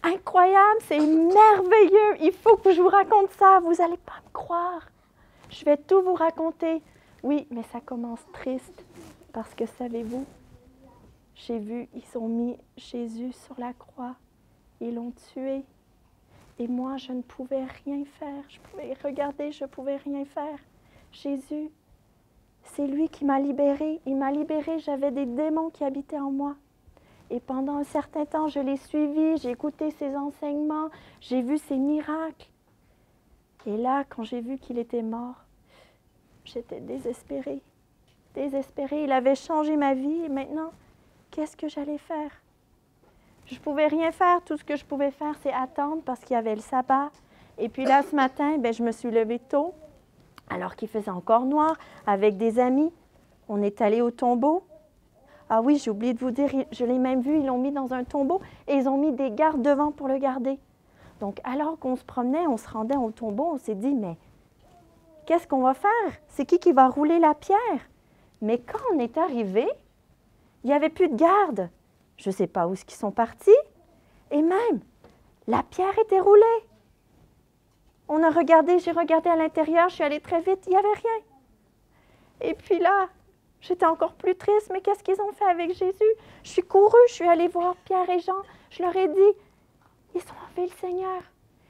incroyable, c'est merveilleux. Il faut que je vous raconte ça. Vous n'allez pas me croire. Je vais tout vous raconter. Oui, mais ça commence triste parce que savez-vous, j'ai vu, ils ont mis Jésus sur la croix. Ils l'ont tué. Et moi, je ne pouvais rien faire. Je pouvais regarder, je ne pouvais rien faire. Jésus, c'est lui qui m'a libérée. Il m'a libérée. J'avais des démons qui habitaient en moi. Et pendant un certain temps, je l'ai suivi, j'ai écouté ses enseignements, j'ai vu ses miracles. Et là, quand j'ai vu qu'il était mort, j'étais désespérée. Désespérée. Il avait changé ma vie et maintenant, qu'est-ce que j'allais faire? Je ne pouvais rien faire. Tout ce que je pouvais faire, c'est attendre parce qu'il y avait le sabbat. Et puis là, ce matin, je me suis levée tôt, alors qu'il faisait encore noir, avec des amis. On est allé au tombeau. Ah oui, j'ai oublié de vous dire, je l'ai même vu, ils l'ont mis dans un tombeau et ils ont mis des gardes devant pour le garder. Donc, alors qu'on se promenait, on se rendait au tombeau, on s'est dit, mais qu'est-ce qu'on va faire? C'est qui va rouler la pierre? Mais quand on est arrivé, il n'y avait plus de garde. Je ne sais pas où ils sont partis. Et même, la pierre était roulée. On a regardé, j'ai regardé à l'intérieur, je suis allée très vite, il n'y avait rien. Et puis là, j'étais encore plus triste, mais qu'est-ce qu'ils ont fait avec Jésus? Je suis courue, je suis allée voir Pierre et Jean, je leur ai dit, ils ont enlevé le Seigneur.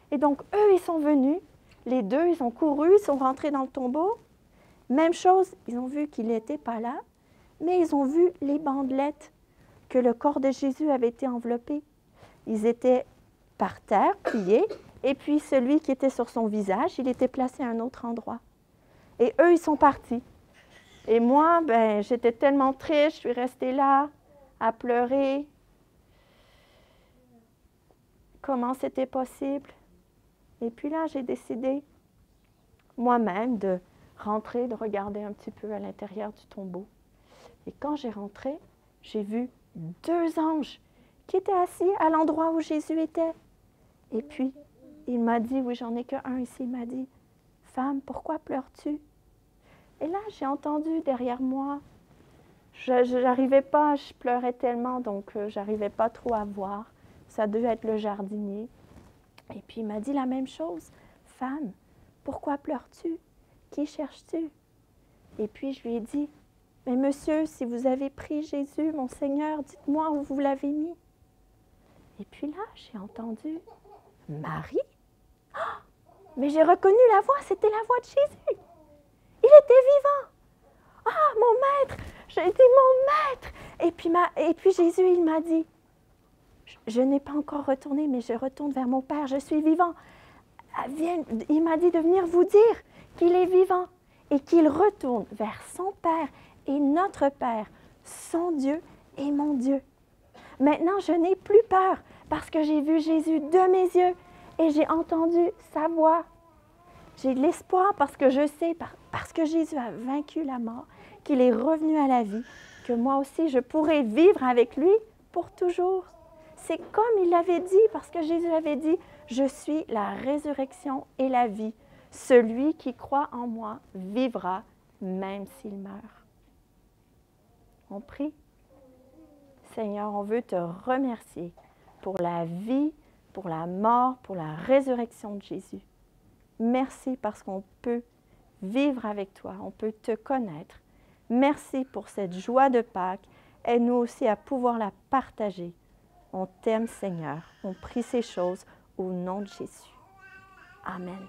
Et donc, eux, ils sont venus, les deux, ils ont couru, ils sont rentrés dans le tombeau. Même chose, ils ont vu qu'il n'était pas là, mais ils ont vu les bandelettes que le corps de Jésus avait été enveloppé. Ils étaient par terre, pliés, et puis celui qui était sur son visage, il était placé à un autre endroit. Et eux, ils sont partis. Et moi, j'étais tellement triste, je suis restée là à pleurer. Comment c'était possible? Et puis là, j'ai décidé moi-même de rentrer, de regarder un petit peu à l'intérieur du tombeau. Et quand j'ai rentré, j'ai vu 2 anges qui étaient assis à l'endroit où Jésus était. Et puis, il m'a dit, oui, j'en ai qu'un ici, il m'a dit, « Femme, pourquoi pleures-tu? » Et là, j'ai entendu derrière moi, je n'arrivais pas, je pleurais tellement, donc je n'arrivais pas trop à voir. Ça devait être le jardinier. Et puis il m'a dit la même chose. « Femme, pourquoi pleures-tu? Qui cherches-tu? » Et puis je lui ai dit, « Mais monsieur, si vous avez pris Jésus, mon Seigneur, dites-moi où vous l'avez mis. » Et puis là, j'ai entendu, « Marie? » Oh, mais j'ai reconnu la voix, c'était la voix de Jésus. Il était vivant. « Ah, mon maître! » J'ai dit, « Mon maître! » Et puis Jésus, il m'a dit, « Je n'ai pas encore retourné, mais je retourne vers mon Père, je suis vivant. » Il m'a dit de venir vous dire qu'il est vivant et qu'il retourne vers son Père et notre Père, son Dieu et mon Dieu. Maintenant, je n'ai plus peur parce que j'ai vu Jésus de mes yeux et j'ai entendu sa voix. J'ai de l'espoir parce que je sais, parce que Jésus a vaincu la mort, qu'il est revenu à la vie, que moi aussi je pourrai vivre avec lui pour toujours. C'est comme il l'avait dit, parce que Jésus avait dit, « Je suis la résurrection et la vie. Celui qui croit en moi vivra, même s'il meurt. » On prie. Seigneur, on veut te remercier pour la vie, pour la mort, pour la résurrection de Jésus. Merci parce qu'on peut vivre avec toi, on peut te connaître. Merci pour cette joie de Pâques. Aide-nous aussi à pouvoir la partager. On t'aime, Seigneur. On prie ces choses au nom de Jésus. Amen.